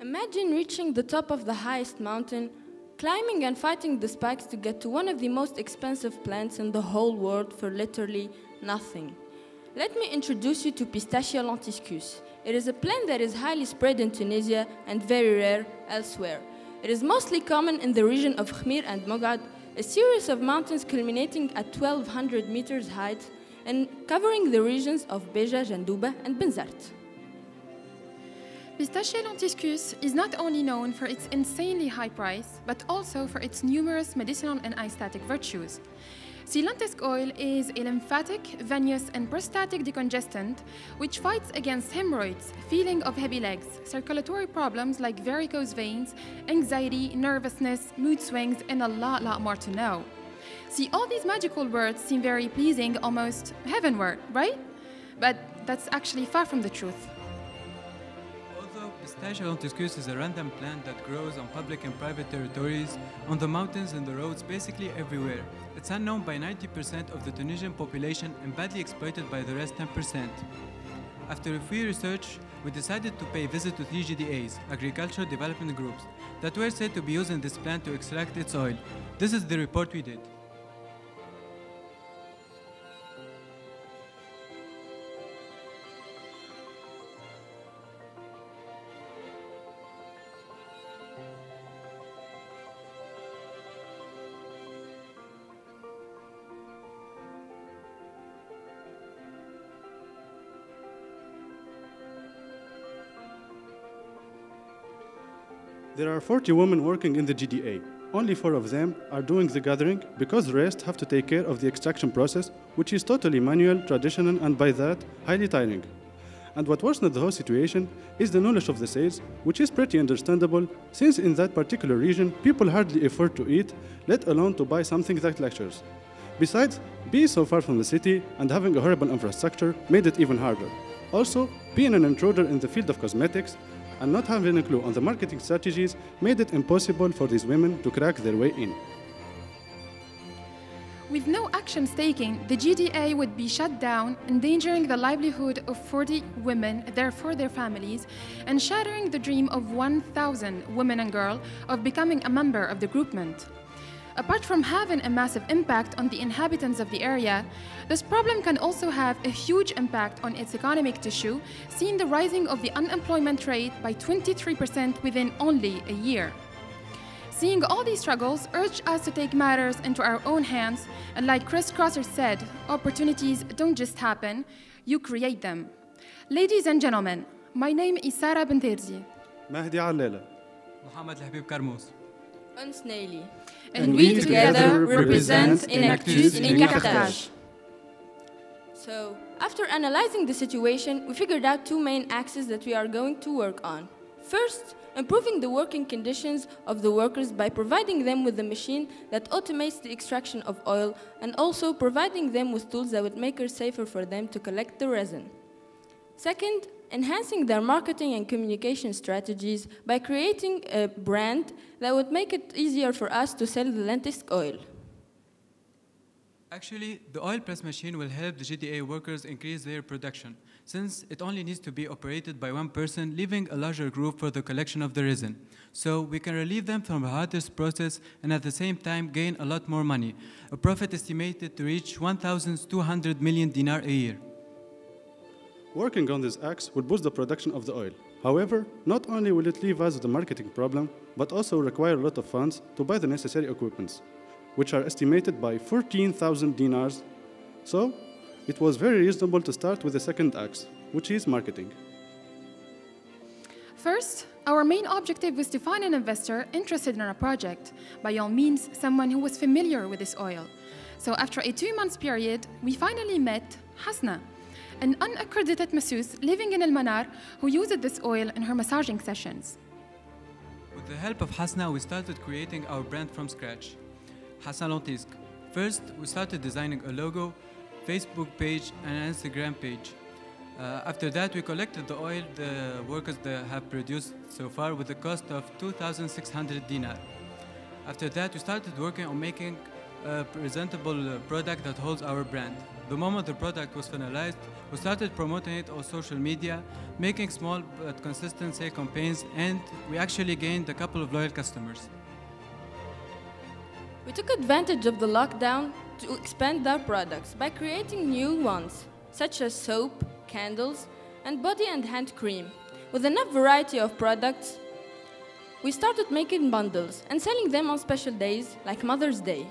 Imagine reaching the top of the highest mountain, climbing and fighting the spikes to get to one of the most expensive plants in the whole world for literally nothing. Let me introduce you to Pistachia lentiscus. It is a plant that is highly spread in Tunisia and very rare elsewhere. It is mostly common in the region of Khmir and Mogad, a series of mountains culminating at 1,200 meters height and covering the regions of Beja, Jandouba, and Benzart. Pistachia lentiscus is not only known for its insanely high price, but also for its numerous medicinal and aesthetic virtues. See, lentisque oil is a lymphatic, venous, and prostatic decongestant which fights against hemorrhoids, feeling of heavy legs, circulatory problems like varicose veins, anxiety, nervousness, mood swings, and a lot more to know. See, all these magical words seem very pleasing, almost heavenward, right? But that's actually far from the truth. Pistachia lentiscus is a random plant that grows on public and private territories, on the mountains and the roads, basically everywhere. It's unknown by 90% of the Tunisian population and badly exploited by the rest 10%. After a few research, we decided to pay a visit to 3 GDAs, agricultural development groups, that were said to be using this plant to extract its oil. This is the report we did. There are 40 women working in the GDA. Only 4 of them are doing the gathering because the rest have to take care of the extraction process, which is totally manual, traditional, and by that, highly tiring. And what worsens the whole situation is the knowledge of the sales, which is pretty understandable since in that particular region, people hardly afford to eat, let alone to buy something like lectures. Besides, being so far from the city and having a horrible infrastructure made it even harder. Also, being an intruder in the field of cosmetics and not having a clue on the marketing strategies made it impossible for these women to crack their way in. With no actions taken, the GDA would be shut down, endangering the livelihood of 40 women, therefore their families, and shattering the dream of 1,000 women and girls of becoming a member of the groupment. Apart from having a massive impact on the inhabitants of the area, this problem can also have a huge impact on its economic tissue, seeing the rising of the unemployment rate by 23% within only a year. Seeing all these struggles urged us to take matters into our own hands, and like Chris Crosser said, opportunities don't just happen, you create them. Ladies and gentlemen, my name is Sarah Benterzi. Mahdi Allela. Mohamed Habib Karmous. And we together represent Enactus ENICAR. So, after analyzing the situation, we figured out 2 main axes that we are going to work on. First, improving the working conditions of the workers by providing them with a machine that automates the extraction of oil and also providing them with tools that would make it safer for them to collect the resin. Second, enhancing their marketing and communication strategies by creating a brand that would make it easier for us to sell the lentisque oil. Actually, the oil press machine will help the GDA workers increase their production, since it only needs to be operated by 1 person, leaving a larger group for the collection of the resin. So we can relieve them from the hardest process and at the same time gain a lot more money, a profit estimated to reach 1,200 million dinar a year. Working on this axe will boost the production of the oil. However, not only will it leave us with the marketing problem, but also require a lot of funds to buy the necessary equipments, which are estimated by 14,000 dinars. So, it was very reasonable to start with the second axe, which is marketing. First, our main objective was to find an investor interested in our project, by all means, someone who was familiar with this oil. So after a 2-month period, we finally met Hasna, an unaccredited masseuse living in Al-Manar who used this oil in her massaging sessions. With the help of Hasna, we started creating our brand from scratch. Hasna lentisque. First, we started designing a logo, Facebook page, and an Instagram page. After that, we collected the oil the workers have produced so far with a cost of 2,600 dinar. After that, we started working on making a presentable product that holds our brand. The moment the product was finalized, we started promoting it on social media, making small but consistent sale campaigns, and we actually gained a couple of loyal customers. We took advantage of the lockdown to expand our products by creating new ones, such as soap, candles, and body and hand cream. With enough variety of products, we started making bundles and selling them on special days like Mother's Day.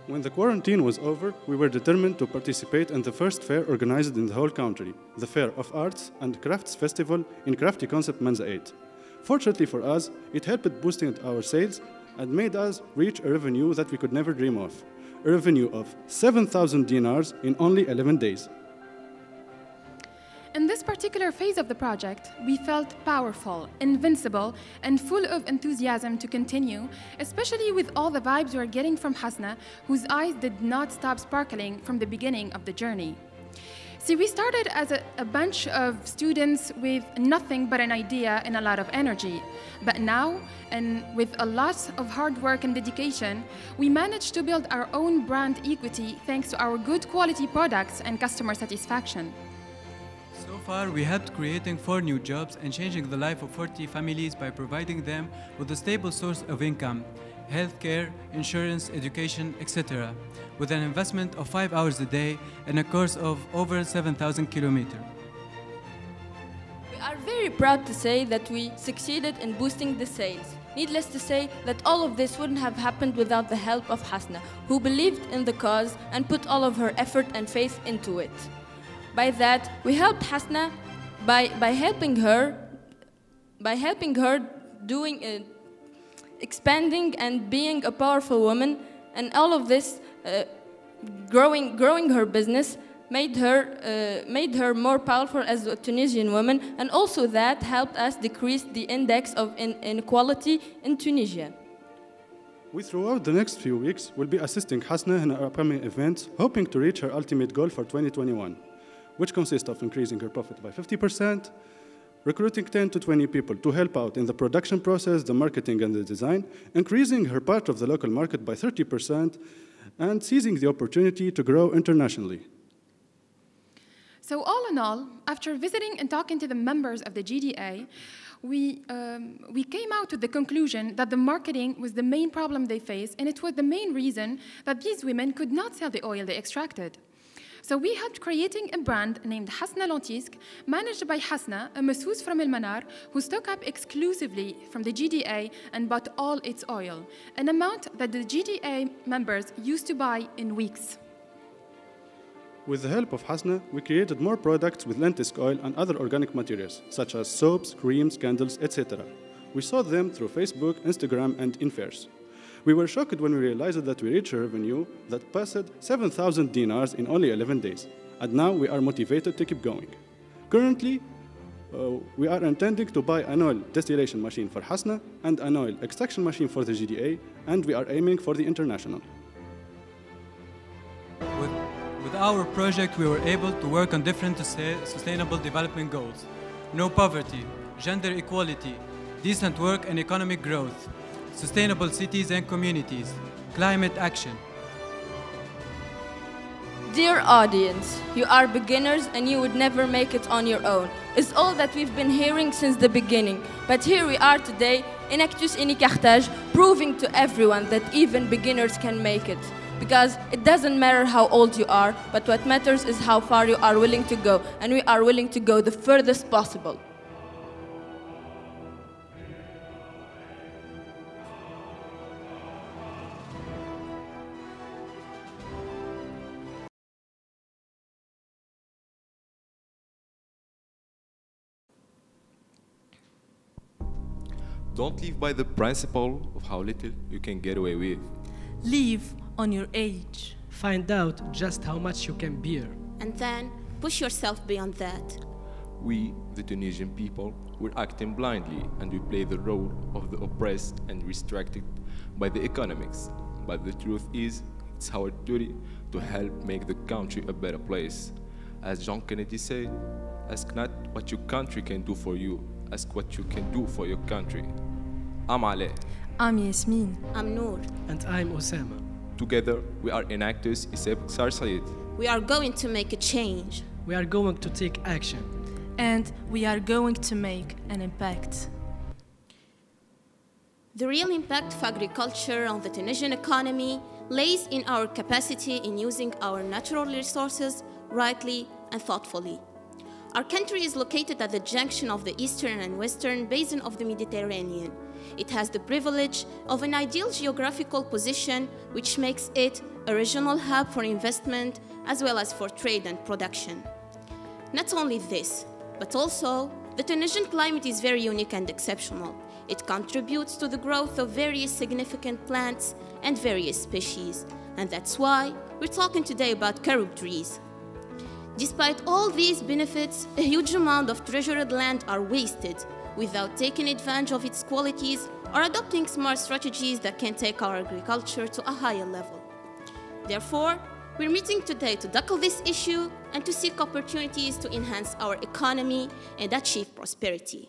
When the quarantine was over, we were determined to participate in the first fair organized in the whole country, the Fair of Arts and Crafts Festival in Crafty Concept Menza 8. Fortunately for us, it helped boosting our sales and made us reach a revenue that we could never dream of, a revenue of 7,000 dinars in only 11 days. In this particular phase of the project, we felt powerful, invincible, and full of enthusiasm to continue, especially with all the vibes we were getting from Hasna, whose eyes did not stop sparkling from the beginning of the journey. See, we started as a bunch of students with nothing but an idea and a lot of energy. But now, and with a lot of hard work and dedication, we managed to build our own brand equity thanks to our good quality products and customer satisfaction. So far, we helped creating 4 new jobs and changing the life of 40 families by providing them with a stable source of income, healthcare, insurance, education, etc., with an investment of 5 hours a day and a course of over 7,000 kilometers. We are very proud to say that we succeeded in boosting the sales. Needless to say that all of this wouldn't have happened without the help of Hasna, who believed in the cause and put all of her effort and faith into it. By that, we helped Hasna by helping her doing expanding and being a powerful woman, and all of this growing her business made her more powerful as a Tunisian woman, and also that helped us decrease the index of inequality in Tunisia. We, throughout the next few weeks, will be assisting Hasna in her upcoming events, hoping to reach her ultimate goal for 2021, which consists of increasing her profit by 50%, recruiting 10 to 20 people to help out in the production process, the marketing and the design, increasing her part of the local market by 30%, and seizing the opportunity to grow internationally. So all in all, after visiting and talking to the members of the GDA, we came out with the conclusion that the marketing was the main problem they faced, and it was the main reason that these women could not sell the oil they extracted. So we helped creating a brand named Hasna lentisque, managed by Hasna, a masseuse from El Manar, who stocked up exclusively from the GDA and bought all its oil, an amount that the GDA members used to buy in weeks. With the help of Hasna, we created more products with lentisque oil and other organic materials, such as soaps, creams, candles, etc. We sold them through Facebook, Instagram, and in fairs. We were shocked when we realized that we reached a revenue that passed 7,000 dinars in only 11 days. And now we are motivated to keep going. Currently, we are intending to buy an oil distillation machine for Hasna and an oil extraction machine for the GDA, and we are aiming for the international. With our project, we were able to work on different sustainable development goals: no poverty, gender equality, decent work and economic growth, sustainable cities and communities, climate action. Dear audience, you are beginners and you would never make it on your own. It's all that we've been hearing since the beginning. But here we are today, Enactus ENICAR, proving to everyone that even beginners can make it. Because it doesn't matter how old you are, but what matters is how far you are willing to go, and we are willing to go the furthest possible. Don't live by the principle of how little you can get away with. Live on your age. Find out just how much you can bear. And then push yourself beyond that. We, the Tunisian people, we're acting blindly and we play the role of the oppressed and restricted by the economics. But the truth is, it's our duty to help make the country a better place. As John Kennedy said, ask not what your country can do for you, ask what you can do for your country. I'm Ale. I'm Yasmin. I'm Noor. And I'm Osama. Together, we are Enactus ISSEP KS. We are going to make a change. We are going to take action. And we are going to make an impact. The real impact of agriculture on the Tunisian economy lays in our capacity in using our natural resources rightly and thoughtfully. Our country is located at the junction of the eastern and western basin of the Mediterranean. It has the privilege of an ideal geographical position, which makes it a regional hub for investment as well as for trade and production. Not only this, but also the Tunisian climate is very unique and exceptional. It contributes to the growth of various significant plants and various species, and that's why we're talking today about Carroube trees. Despite all these benefits, a huge amount of treasured land are wasted without taking advantage of its qualities or adopting smart strategies that can take our agriculture to a higher level. Therefore, we're meeting today to tackle this issue and to seek opportunities to enhance our economy and achieve prosperity.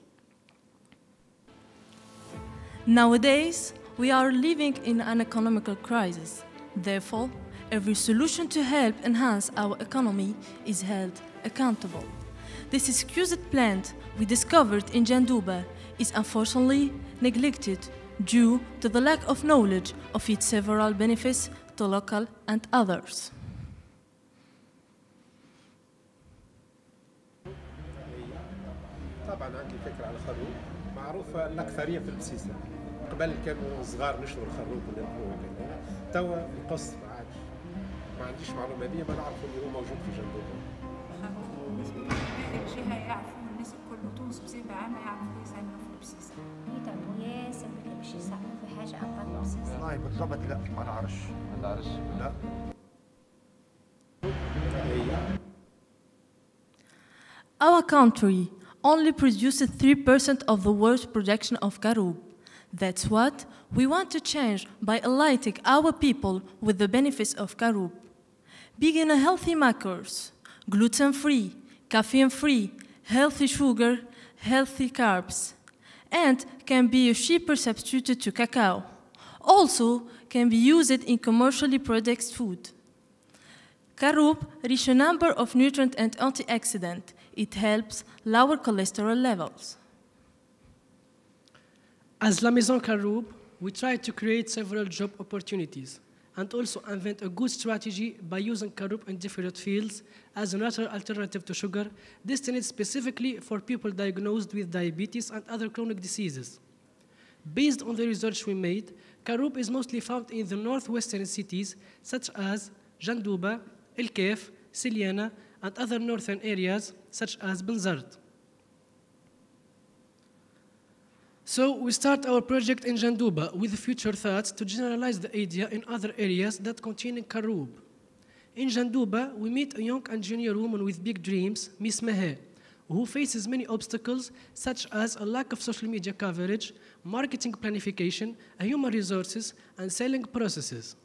Nowadays, we are living in an economical crisis. Therefore, every solution to help enhance our economy is held accountable. This exquisite plant we discovered in Jandouba is unfortunately neglected due to the lack of knowledge of its several benefits to local and others. طبعا عندي فكرة على الخروب معروفة الأكثرية في البسيسة قبل كانوا صغار نشروا الخروب ونبنوه كذا توا القص ما عنديش معلومة دي ما نعرف اللي هو موجود في جنبوبة. بالنسبة للجهة يعرفوا الناس الكل تونس بصفة عامة يعرفوا يساهموا في البسيسة. يتعبوا ياسر باش يساهموا في حاجة أقل البسيسة. والله بالضبط لا ما نعرفش. ما نعرفش. لا. Our country only produces 3% of the world's production of Carroube. That's what we want to change by enlightening our people with the benefits of Carroube. Being a healthy makers, gluten-free, caffeine-free, healthy sugar, healthy carbs, and can be a cheaper substitute to cacao. Also can be used in commercially produced food. Carroube rich a number of nutrients and antioxidants. It helps lower cholesterol levels. As La Maison Carroube, we try to create several job opportunities and also invent a good strategy by using Carroube in different fields as a natural alternative to sugar, destined specifically for people diagnosed with diabetes and other chronic diseases. Based on the research we made, Carroube is mostly found in the northwestern cities such as Jandouba, El Kaif, Siliana, and other northern areas such as Benzard. So we start our project in Jandouba with future thoughts to generalize the idea in other areas that contain Carroube. In Jandouba, we meet a young and junior woman with big dreams, Miss Mehe, who faces many obstacles such as a lack of social media coverage, marketing planification, human resources, and selling processes.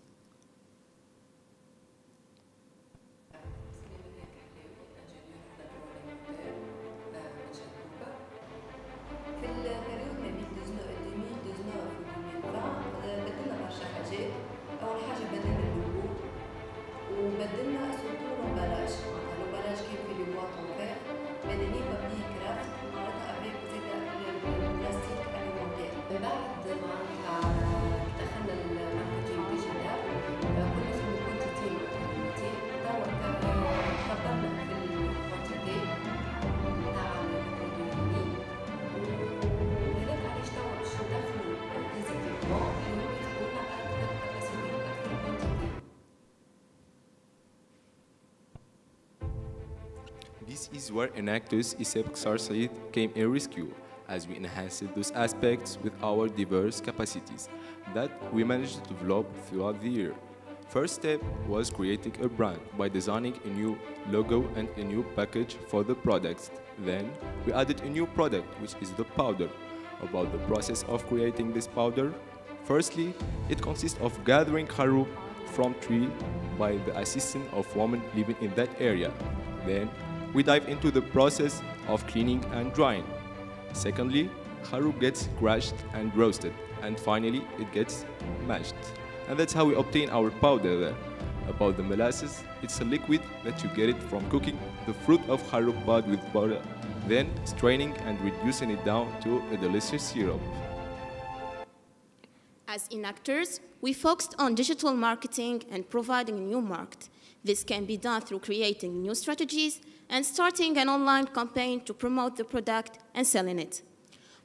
This is where Enactus ISSEP KS came in rescue, as we enhanced those aspects with our diverse capacities that we managed to develop throughout the year. First step was creating a brand by designing a new logo and a new package for the products. Then we added a new product, which is the powder. About the process of creating this powder, firstly, it consists of gathering Carroube from tree by the assistance of women living in that area. Then we dive into the process of cleaning and drying. Secondly, Carroube gets crushed and roasted, and finally it gets mashed. And that's how we obtain our powder there. About the molasses, it's a liquid that you get it from cooking the fruit of Carroube pod with butter, then straining and reducing it down to a delicious syrup. As Enactors, we focused on digital marketing and providing a new market. This can be done through creating new strategies and starting an online campaign to promote the product and selling it.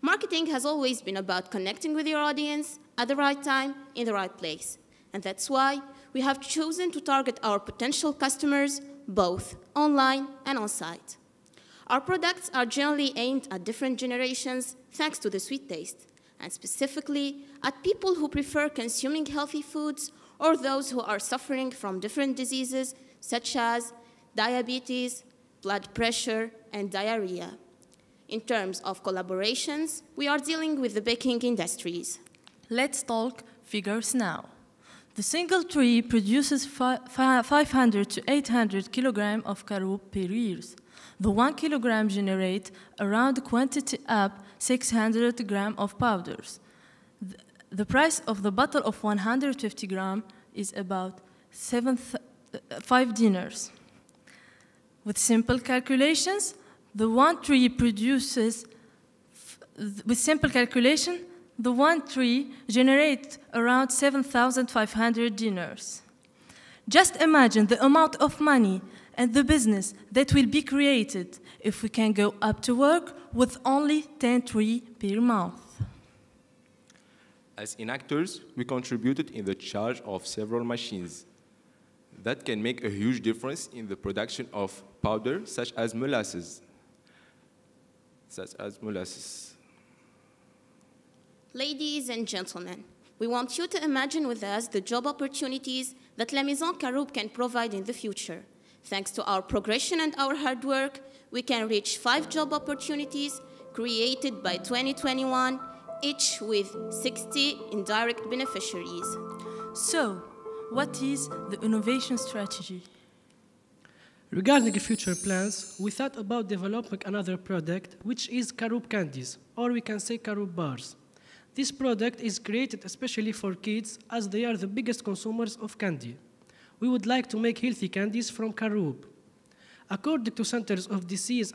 Marketing has always been about connecting with your audience at the right time, in the right place. And that's why we have chosen to target our potential customers both online and on-site. Our products are generally aimed at different generations thanks to the sweet taste, and specifically at people who prefer consuming healthy foods or those who are suffering from different diseases such as diabetes, blood pressure, and diarrhea. In terms of collaborations, we are dealing with the baking industries. Let's talk figures now. The single tree produces 500 to 800 kilograms of Carroube per year. The 1 kilogram generates around quantity up 600 grams of powders. The price of the bottle of 150 grams is about 5 dinars. With simple calculations, the one tree produces, the one tree generates around 7,500 dinars. Just imagine the amount of money and the business that will be created if we can go up to work with only 10 trees per month. As Enactors, we contributed in the charge of several machines that can make a huge difference in the production of powder such as molasses. Ladies and gentlemen, we want you to imagine with us the job opportunities that La Maison Carroube can provide in the future. Thanks to our progression and our hard work, we can reach 5 job opportunities created by 2021, each with 60 indirect beneficiaries. So, what is the innovation strategy? Regarding future plans, we thought about developing another product, which is Carroube candies, or we can say Carroube bars. This product is created especially for kids, as they are the biggest consumers of candy. We would like to make healthy candies from Carroube. According to Centers of Disease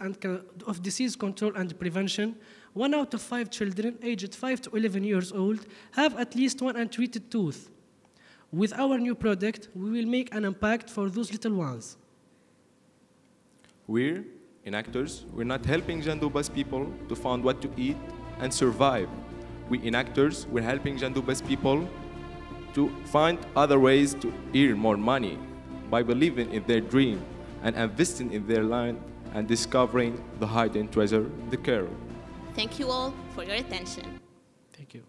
Control and Prevention, 1 out of 5 children aged 5 to 11 years old have at least one untreated tooth. With our new product, we will make an impact for those little ones. We're Enactors. We're not helping Jandouba's people to find what to eat and survive. We Enactors, we're helping Jandouba's people to find other ways to earn more money by believing in their dream and investing in their land and discovering the hidden treasure, the Carroube. Thank you all for your attention. Thank you.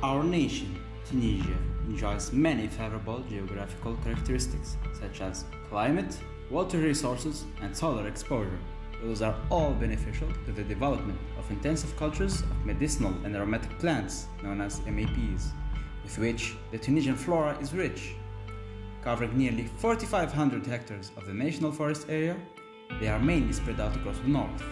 Our nation, Tunisia, enjoys many favorable geographical characteristics, such as climate, water resources, and solar exposure. Those are all beneficial to the development of intensive cultures of medicinal and aromatic plants, known as MAPs, with which the Tunisian flora is rich. Covering nearly 4,500 hectares of the national forest area, they are mainly spread out across the north.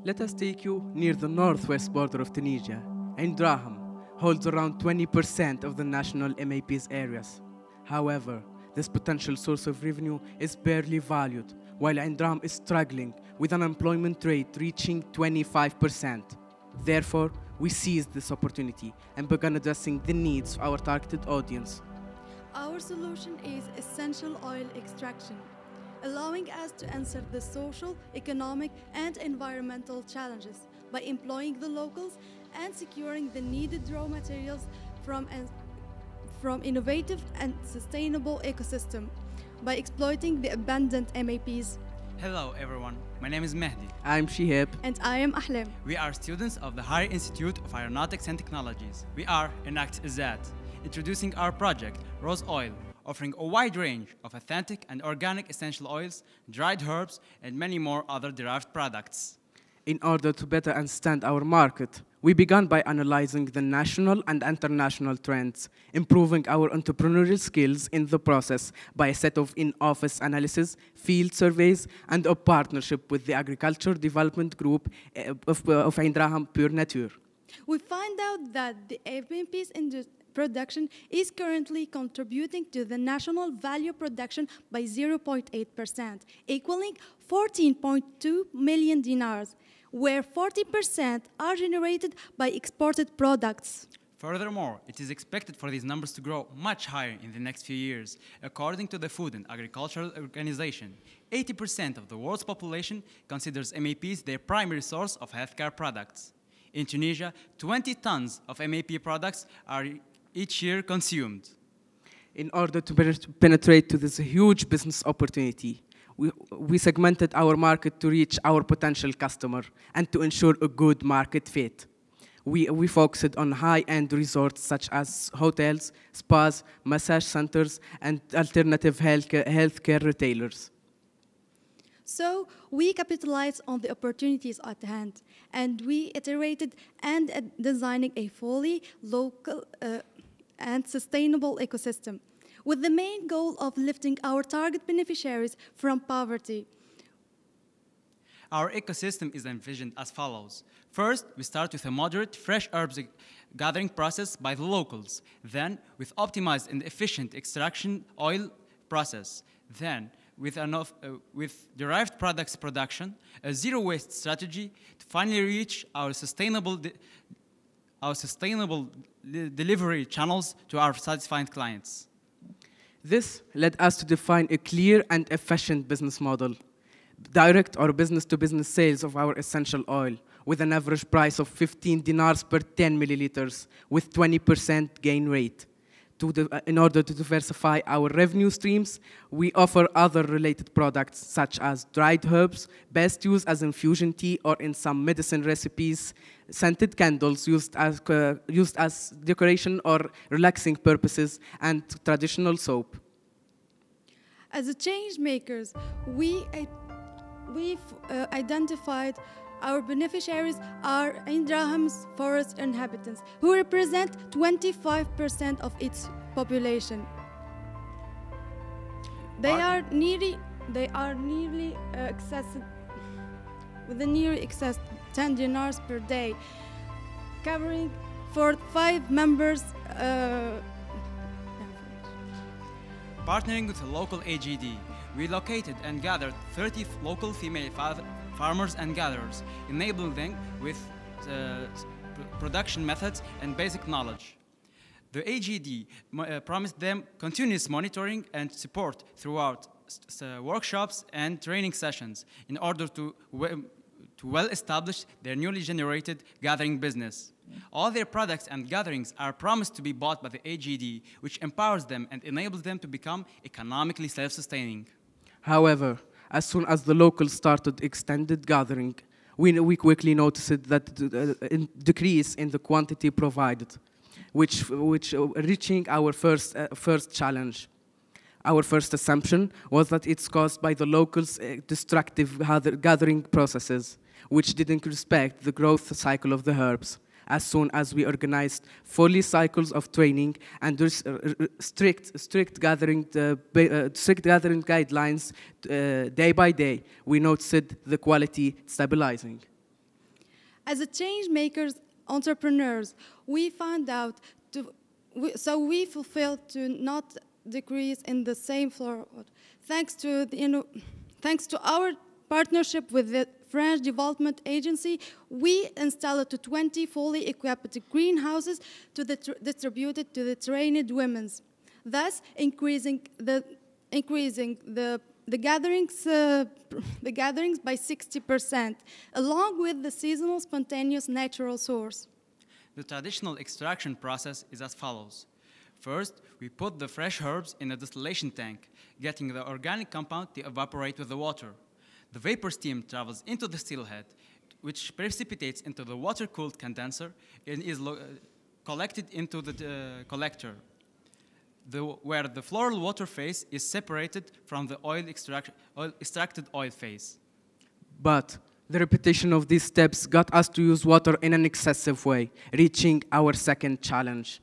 Let us take you near the northwest border of Tunisia. Draham holds around 20% of the national MAPs areas. However, this potential source of revenue is barely valued, while Draham is struggling with an unemployment rate reaching 25%. Therefore, we seized this opportunity and began addressing the needs of our targeted audience. Our solution is essential oil extraction, allowing us to answer the social, economic, and environmental challenges by employing the locals and securing the needed raw materials from innovative and sustainable ecosystem by exploiting the abundant MAPs. Hello everyone, my name is Mehdi. I'm Shihab. And I am Ahlem. We are students of the Higher Institute of Aeronautics and Technologies. We are Enactus ESAT, introducing our project, Rose Oil, offering a wide range of authentic and organic essential oils, dried herbs, and many more other derived products. In order to better understand our market, We began by analyzing the national and international trends, improving our entrepreneurial skills in the process by a set of in-office analysis, field surveys, and a partnership with the Agriculture Development Group of Ain Draham Pure Nature. We find out that the MAP's production is currently contributing to the national value production by 0.8%, equaling 14.2 million dinars, where 40% are generated by exported products. Furthermore, it is expected for these numbers to grow much higher in the next few years. According to the Food and Agricultural Organization, 80% of the world's population considers MAPs their primary source of healthcare products. In Tunisia, 20 tons of MAP products are each year consumed. In order to penetrate to this huge business opportunity, we segmented our market to reach our potential customer and to ensure a good market fit. We focused on high-end resorts such as hotels, spas, massage centers, and alternative healthcare retailers. So we capitalized on the opportunities at hand, and we iterated and designing a fully local and sustainable ecosystem, with the main goal of lifting our target beneficiaries from poverty. Our ecosystem is envisioned as follows. First, we start with a moderate fresh herbs gathering process by the locals. Then, with optimized and efficient extraction oil process. Then, with derived products production, a zero-waste strategy to finally reach our sustainable delivery channels to our satisfied clients. This led us to define a clear and efficient business model. Direct or business-to-business sales of our essential oil with an average price of 15 dinars per 10 milliliters with 20% gain rate. In order to diversify our revenue streams, we offer other related products such as dried herbs, best used as infusion tea or in some medicine recipes, scented candles used as decoration or relaxing purposes, and traditional soap. As a change makers, we've identified our beneficiaries are Ain Draham's forest inhabitants, who represent 25% of its population. They are nearly accessed with a near excess 10 dinars per day, covering for 5 members. Partnering with a local AGD, we located and gathered 30 local female farmers and gatherers, enabling them with production methods and basic knowledge. The AGD promised them continuous monitoring and support throughout workshops and training sessions in order to well establish their newly generated gathering business. All their products and gatherings are promised to be bought by the AGD, which empowers them and enables them to become economically self-sustaining. However, as soon as the locals started extended gathering, we quickly noticed that decrease in the quantity provided, which reaching our first challenge. Our first assumption was that it's caused by the locals' destructive gathering processes, which didn't respect the growth cycle of the herbs. As soon as we organized fully cycles of training and strict gathering guidelines day by day, we noticed the quality stabilizing. As a change makers, entrepreneurs, we found out we fulfilled to not decrease in the same floor. Thanks to our partnership with the French Development Agency, we installed 20 fully equipped greenhouses distributed to the trained women, thus increasing the gatherings by 60%, along with the seasonal spontaneous natural source. The traditional extraction process is as follows. First, we put the fresh herbs in a distillation tank, getting the organic compound to evaporate with the water. The vapor steam travels into the still head, which precipitates into the water-cooled condenser and is collected into the collector, where the floral water phase is separated from the extracted oil phase. But The repetition of these steps got us to use water in an excessive way, reaching our second challenge.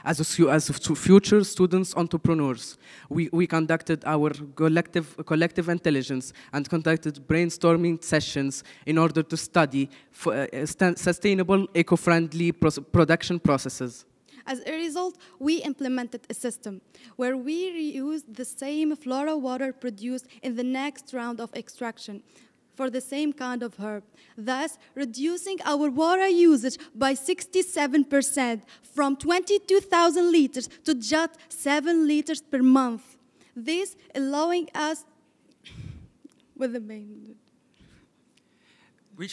As future students entrepreneurs, we conducted our collective intelligence and conducted brainstorming sessions in order to study sustainable, eco-friendly production processes. As a result, we implemented a system where we reused the same flora water produced in the next round of extraction for the same kind of herb, thus reducing our water usage by 67% from 22,000 liters to just 7 liters per month. This allowing us with the main. We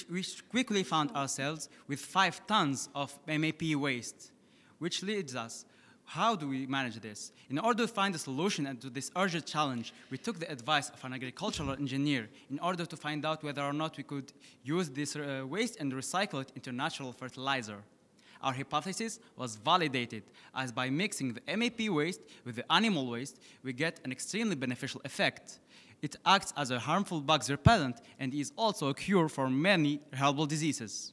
quickly found ourselves with 5 tons of MAP waste, which leads us, how do we manage this? In order to find a solution to this urgent challenge, we took the advice of an agricultural engineer in order to find out whether or not we could use this waste and recycle it into natural fertilizer. Our hypothesis was validated, as by mixing the MAP waste with the animal waste, we get an extremely beneficial effect. It acts as a harmful bugs repellent and is also a cure for many herbal diseases.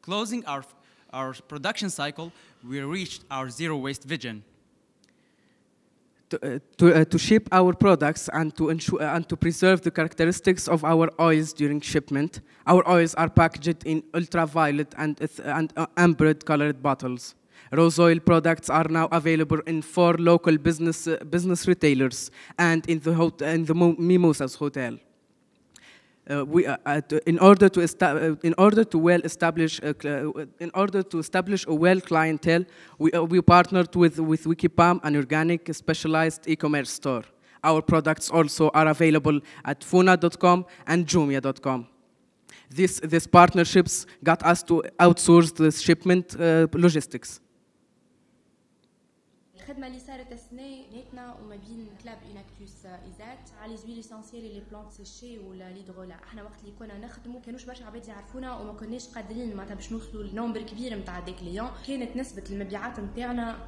Closing our production cycle, we reached our zero waste vision. To ship our products and to preserve the characteristics of our oils during shipment, our oils are packaged in ultraviolet and ambered colored bottles. Rose oil products are now available in 4 local business retailers and in the Mimosas Hotel. In order to establish a well clientele, we partnered with Wikipam, an organic specialized e-commerce store. Our products also are available at funa.com and jumia.com. These partnerships got us to outsource the shipment logistics. الخدمه اللي صارت السنه بيناتنا وما بين كلاب اناكتوس ايزات على زويل اسانسيال لي بلانت سيشي ولا ليدغولا. احنا وقت اللي كنا نخدموا كانوش برشا عباد يعرفونا وما كناش قادرين معناتها باش نوصلوا لنومبر كبير نتاع دي كليون. كانت نسبه المبيعات نتاعنا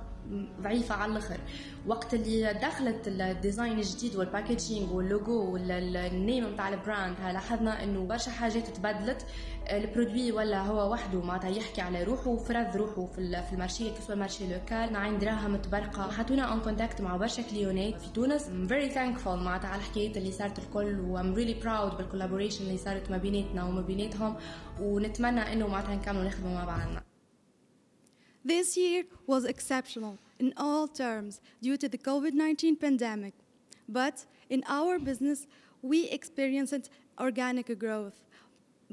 ضعيفه على الاخر. وقت اللي دخلت الديزاين الجديد والباكيجينغ واللوجو والنيم نتاع البراند لاحظنا انه برشا حاجات تبدلت. البرودوي ولا هو وحده معناتها يحكي على روحه وفرض روحه في المارشي كسوا مارشي لوكال. عين دراهم متبرقه حطونا اون كونتاكت مع برشا كليونات في تونس. I'm very thankful معناتها على الحكايات اللي صارت الكل و I'm really proud بالكولابوريشن اللي صارت ما بيناتنا وما بيناتهم ونتمنى انه معناتها نكملوا نخدموا مع بعضنا. This year was exceptional in all terms due to the COVID-19 pandemic. But in our business, we experienced organic growth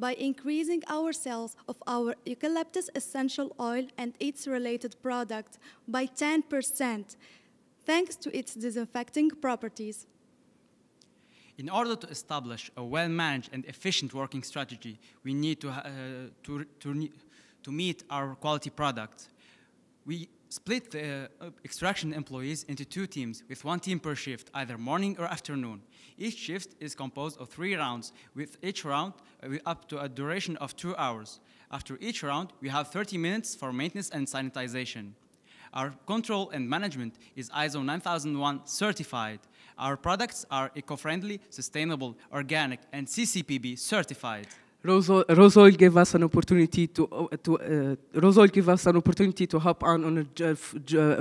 by increasing our sales of our eucalyptus essential oil and its related products by 10%, thanks to its disinfecting properties. In order to establish a well-managed and efficient working strategy, we need to meet our quality product. We split the extraction employees into 2 teams, with 1 team per shift, either morning or afternoon. Each shift is composed of 3 rounds, with each round up to a duration of 2 hours. After each round, we have 30 minutes for maintenance and sanitization. Our control and management is ISO 9001 certified. Our products are eco-friendly, sustainable, organic, and CCPB certified. Rose Oil gave us an opportunity to hop on an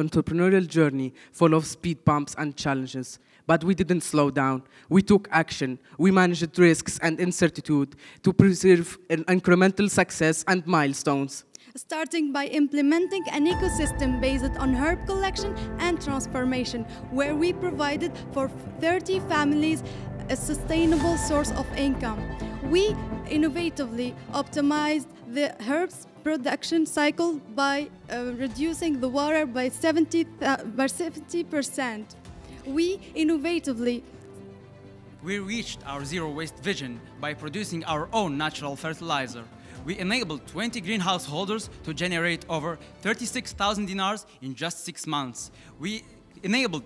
entrepreneurial journey full of speed bumps and challenges. But we didn't slow down. We took action. We managed risks and uncertainty to preserve an incremental success and milestones. Starting by implementing an ecosystem based on herb collection and transformation, where we provided for 30 families a sustainable source of income. We innovatively optimized the herbs production cycle by reducing the water by 70%. We reached our zero waste vision by producing our own natural fertilizer. We enabled 20 greenhouse holders to generate over 36,000 dinars in just 6 months. We enabled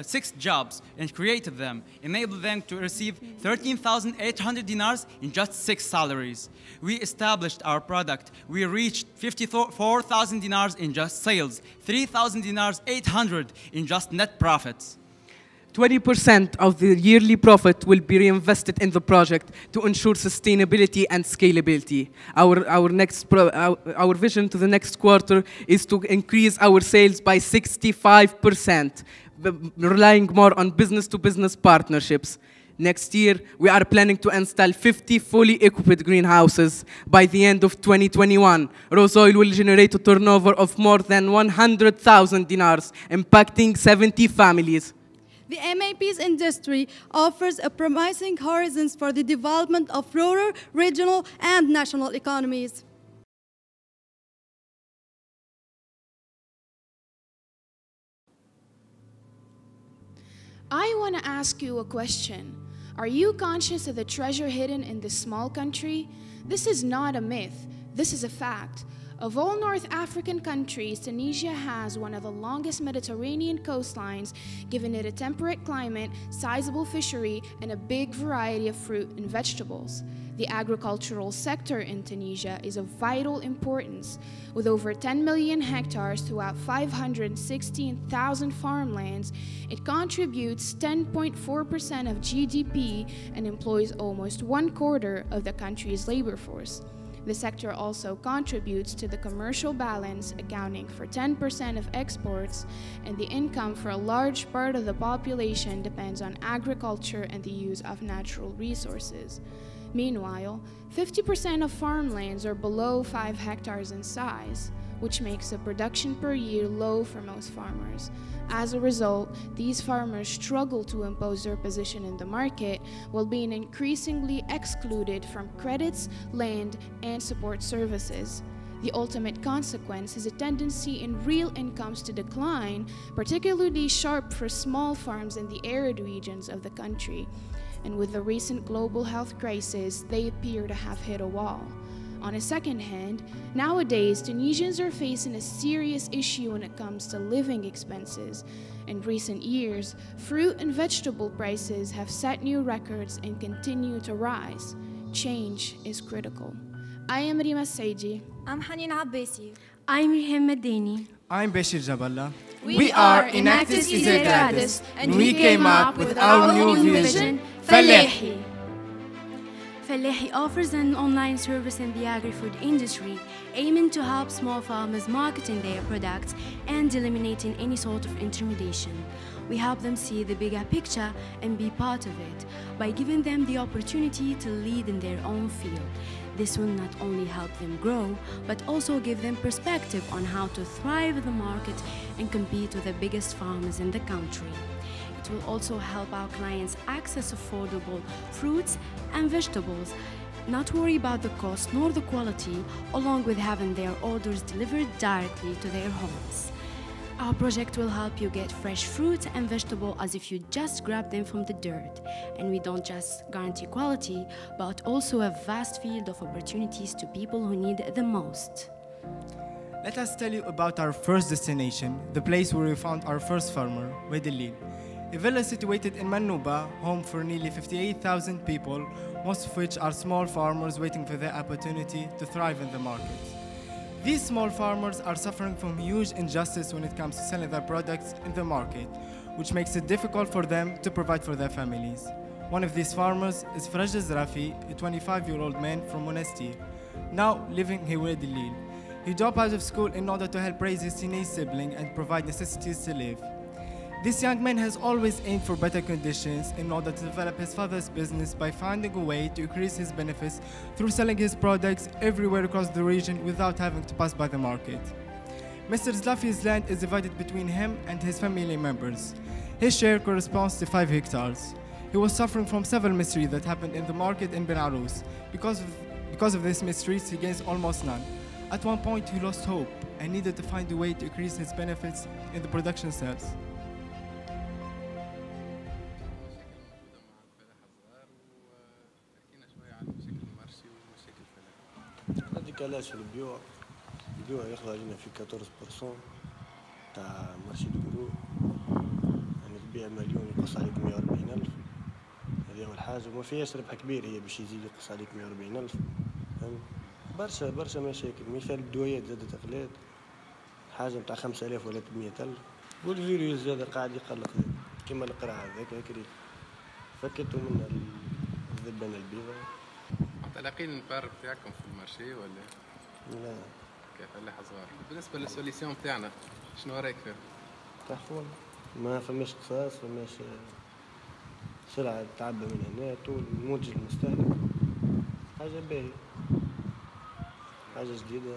6 jobs and created them, enabled them to receive 13,800 dinars in just 6 salaries. We established our product. We reached 54,000 dinars in just sales, 3,000 dinars 800 in just net profits. 20% of the yearly profit will be reinvested in the project to ensure sustainability and scalability. Our vision to the next quarter is to increase our sales by 65%, relying more on business-to-business partnerships. Next year, we are planning to install 50 fully equipped greenhouses. By the end of 2021, Rose Oil will generate a turnover of more than 100,000 dinars, impacting 70 families. The MAP's industry offers a promising horizons for the development of rural, regional, and national economies. I want to ask you a question. Are you conscious of the treasure hidden in this small country? This is not a myth. This is a fact. Of all North African countries, Tunisia has one of the longest Mediterranean coastlines, giving it a temperate climate, sizable fishery, and a big variety of fruit and vegetables. The agricultural sector in Tunisia is of vital importance. With over 10 million hectares throughout 516,000 farmlands, it contributes 10.4% of GDP and employs almost 1/4 of the country's labor force. The sector also contributes to the commercial balance, accounting for 10% of exports, and the income for a large part of the population depends on agriculture and the use of natural resources. Meanwhile, 50% of farmlands are below 5 hectares in size, which makes the production per year low for most farmers. As a result, these farmers struggle to impose their position in the market while being increasingly excluded from credits, land, and support services. The ultimate consequence is a tendency in real incomes to decline, particularly sharp for small farms in the arid regions of the country. And with the recent global health crisis, they appear to have hit a wall. On a second hand, nowadays, Tunisians are facing a serious issue when it comes to living expenses. In recent years, fruit and vegetable prices have set new records and continue to rise. Change is critical. I am Rima Saidi. I'm Hanin Abbasi. I'm Rihem Medeni. I'm Bashir Jaballa. We are Enactus ESAT Rades, and we came up with our new vision, Falahi. Falahi offers an online service in the agri-food industry, aiming to help small farmers marketing their products and eliminating any sort of intermediation. We help them see the bigger picture and be part of it by giving them the opportunity to lead in their own field. This will not only help them grow, but also give them perspective on how to thrive in the market and compete with the biggest farmers in the country. It will also help our clients access affordable fruits and vegetables, not worry about the cost nor the quality, along with having their orders delivered directly to their homes. Our project will help you get fresh fruit and vegetable as if you just grab them from the dirt. And we don't just guarantee quality, but also a vast field of opportunities to people who need it the most. Let us tell you about our first destination, the place where we found our first farmer, Wadi Lil. A villa situated in Manouba, home for nearly 58,000 people, most of which are small farmers waiting for their opportunity to thrive in the market. These small farmers are suffering from huge injustice when it comes to selling their products in the market, which makes it difficult for them to provide for their families. One of these farmers is Faraj Zrafi, a 25-year-old man from Monastir, now living in Wadi Lil. He dropped out of school in order to help raise his teenage sibling and provide necessities to live. This young man has always aimed for better conditions in order to develop his father's business by finding a way to increase his benefits through selling his products everywhere across the region without having to pass by the market. Mr. Zlafi's land is divided between him and his family members. His share corresponds to 5 hectares. He was suffering from several mysteries that happened in the market in Ben Arous. Because of these mysteries, he gains almost none. At one point, he lost hope and needed to find a way to increase his benefits in the production sales. الديكالاج في البيوع ياخذ علينا في 14% تاع مارشي الكرو، يعني تبيع مليون يقص عليك 140,000. هذه أول حاجة، وما فيهاش ربح كبير، هي باش يزيد يقص عليك 140,000. برشا مشاكل. مثال الدويات زادت أغلات، حاجة متاع 5,000 ولا 800,000، والفيروس زاد قاعد يقلق. كيما القرع هذاك هكري فكتوا من الذبانة البيضاء. متلاقين البار بتاعكم في المارشي ولا؟ لا كيف فلاح صغار. بالنسبة للسوليسيون بتاعنا شنو رايك فيه؟ تحفون ما فماش قصاص فماش سلعة تعبى من هنا طول المنتج المستهلك حاجة باهية حاجة جديدة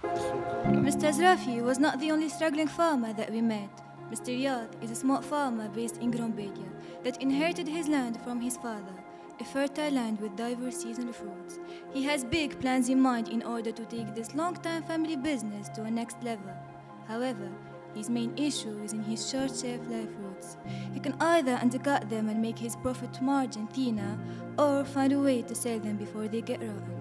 في السوق. Mr. Zrafi was not the only struggling farmer that we met. Mr. Riyad is a small farmer based in Grombedia that inherited his land from his father, a fertile land with diverse seasonal fruits. He has big plans in mind in order to take this long-time family business to a next level. However, his main issue is in his short shelf life fruits. He can either undercut them and make his profit margin thinner, or find a way to sell them before they get rotten.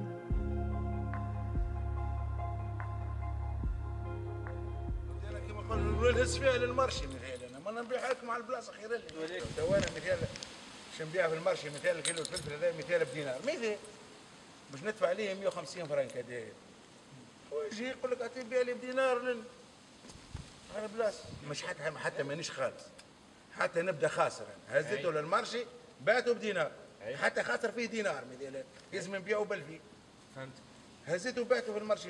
نهز فيها للمرشي مثال انا ما نبيعها لكم على البلاصه خير لي توانا مثال باش نبيع في المرشي مثال كيلو الفلفل هذا مثال بدينار مثال باش ندفع عليه 150 فرنك هذا ويجي يقول لك اعطي بيع لي بدينار على البلاصه مش حتى مانيش خالص حتى نبدا خاسر هزيته للمرشي بعته بدينار حتى خاسر فيه دينار مثال لازم نبيعه بالفي فهمت هزيته وبعته في المرشي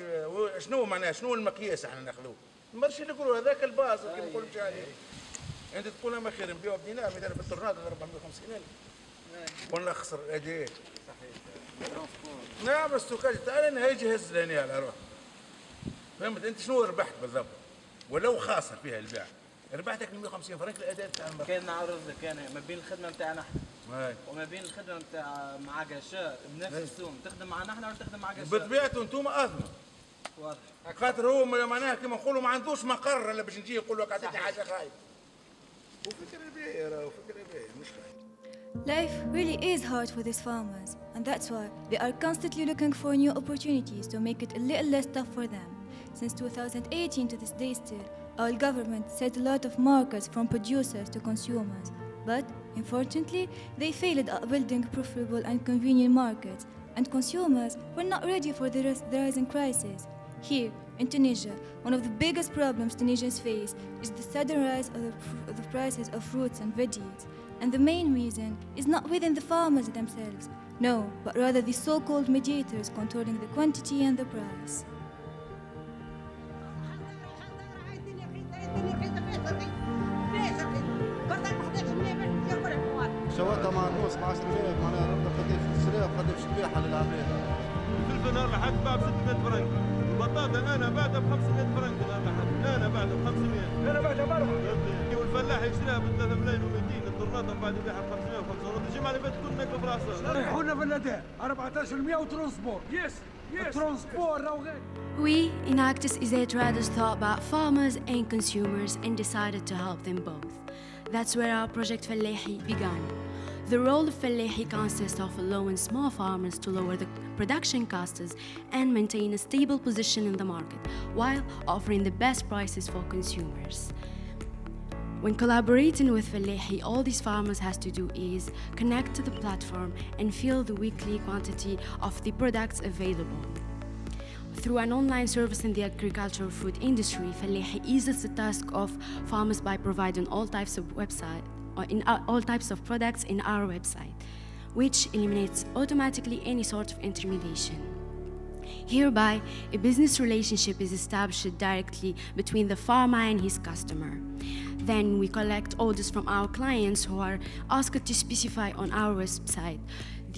شنو معناها شنو المقياس احنا ناخذوه المرشي اللي يقولوا هذاك الباص كيما نقولوا مشي عليه انت تقول ما خير نبيعوا بدينار مثلا في الطرنات 450,000 ولا خسر هذه صحيح نعم السوكاج تعال انا يجهز لهنا على روح فهمت انت شنو ربحت بالضبط ولو خاسر فيها البيع ربحتك 150 فرنك الاداء تاع المرشي كان نعرض لك انا ما بين الخدمه نتاعنا احنا وما بين الخدمه نتاع مع قشار بنفس السوم تخدم معنا احنا ولا تخدم مع قشار بطبيعته انتم اثمن واضح خاطر هو معناها كيما نقولوا ما عندوش مقر الا باش نجي يقول لك عطيتني حاجه خايب وفكر باهي راه فكر باهي مش خايب. Life really is hard for these farmers, and that's why they are constantly looking for new opportunities to make it a little less tough for them. Since 2018 to this day still, our government set a lot of markers from producers to consumers, but unfortunately, they failed at building profitable and convenient markets, and consumers were not ready for the rising prices. Here, in Tunisia, one of the biggest problems Tunisians face is the sudden rise of the prices of fruits and veggies. And the main reason is not within the farmers themselves, no, but rather the so-called mediators controlling the quantity and the price. شواطة مع النص مع 600 معناها ربنا قداش السلاح وقداش الشبيحة للعباد. الفلفل نهار لحد باع ب 600 فرنك، البطاطا أنا بعتها ب 500 فرنك نهار لحد، أنا بعتها ب 500. أنا بعتها ب 4. والفلاح يشتريها ب 3 ملايين و200 الطرناطة بعد يبيعها ب 500 و 500 الجمعة اللي فاتت كنا ناكلوا في راسنا. ريحونا في الأداء 14% وترونسبور. يس. We, Enactus ESAT Rades, thought about farmers and consumers and decided to help them both. That's where our project Fallahi began. The role of Fallahi consists of allowing small farmers to lower the production costs and maintain a stable position in the market, while offering the best prices for consumers. When collaborating with Fallahi, all these farmers has to do is connect to the platform and fill the weekly quantity of the products available. Through an online service in the agricultural food industry, Fallahi eases the task of farmers by providing all types of products in our website, which eliminates automatically any sort of intermediation. Hereby, a business relationship is established directly between the farmer and his customer. Then we collect orders from our clients who are asked to specify on our website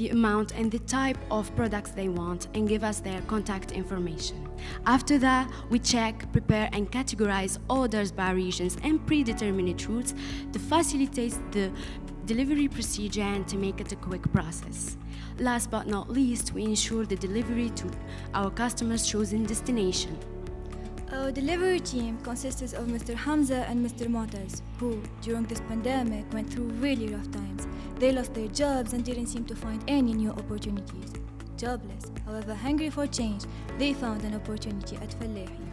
the amount and the type of products they want and give us their contact information. After that, we check, prepare and categorize orders by regions and predetermined routes to facilitate the delivery procedure and to make it a quick process. Last but not least, we ensure the delivery to our customers' chosen destination. Our delivery team consists of Mr. Hamza and Mr. Motas, who, during this pandemic, went through really rough times. They lost their jobs and didn't seem to find any new opportunities. Jobless, however hungry for change, they found an opportunity at Fallahi.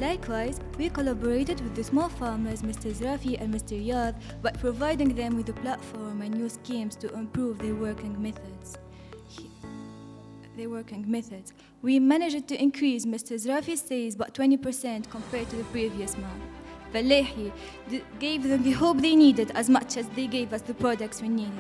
Likewise, we collaborated with the small farmers, Mr. Zrafi and Mr. Riyad, by providing them with a platform and new schemes to improve their working methods. We managed to increase Mr. Zrafi's sales by 20% compared to the previous month. Falahi gave them the hope they needed as much as they gave us the products we needed.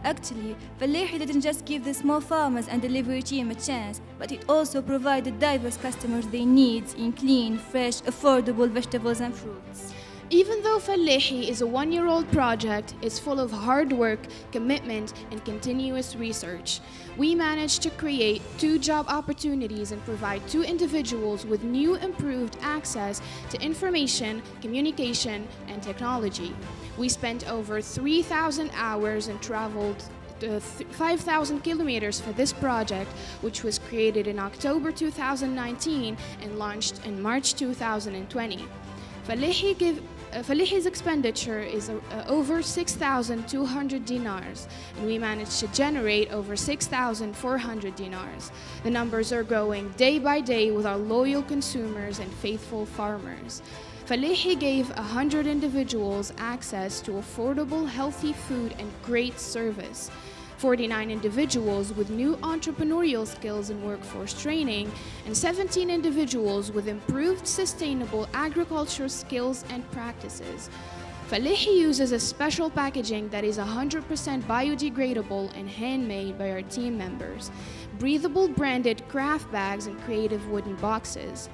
Actually, Falahi didn't just give the small farmers and delivery team a chance, but it also provided diverse customers their needs in clean, fresh, affordable vegetables and fruits. Even though Falahi is a one-year-old project, it's full of hard work, commitment, and continuous research. We managed to create 2 job opportunities and provide 2 individuals with new improved access to information, communication, and technology. We spent over 3,000 hours and traveled 5,000 kilometers for this project, which was created in October 2019 and launched in March 2020. Falahi's expenditure is over 6,200 dinars, and we managed to generate over 6,400 dinars. The numbers are growing day by day with our loyal consumers and faithful farmers. Falahi gave 100 individuals access to affordable, healthy food and great service. 49 individuals with new entrepreneurial skills and workforce training, and 17 individuals with improved sustainable agriculture skills and practices. Falahi uses a special packaging that is 100% biodegradable and handmade by our team members, breathable branded craft bags and creative wooden boxes.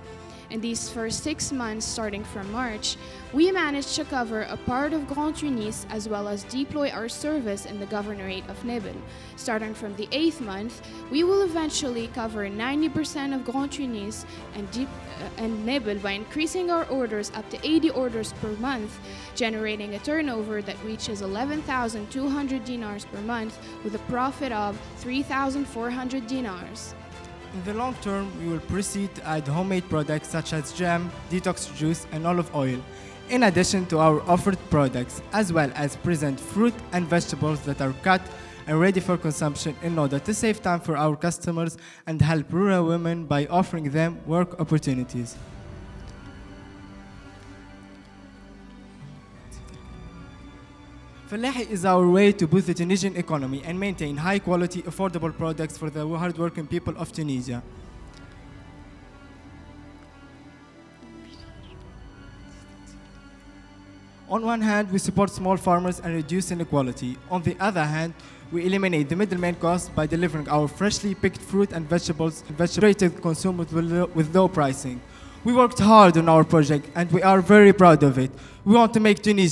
In these first 6 months, starting from March, we managed to cover a part of Grand Tunis as well as deploy our service in the governorate of Nebel. Starting from the 8th month, we will eventually cover 90% of Grand Tunis and Nebel by increasing our orders up to 80 orders per month, generating a turnover that reaches 11,200 dinars per month with a profit of 3,400 dinars. In the long term, we will proceed to add homemade products such as jam, detox juice, and olive oil, in addition to our offered products, as well as present fruit and vegetables that are cut and ready for consumption in order to save time for our customers and help rural women by offering them work opportunities. Falahi is our way to boost the Tunisian economy and maintain high-quality, affordable products for the hard-working people of Tunisia. On one hand, we support small farmers and reduce inequality. On the other hand, we eliminate the middleman costs by delivering our freshly picked fruit and vegetables straight to consumers with low pricing. We worked hard on our project and we are very proud of it. We want to make Tunisia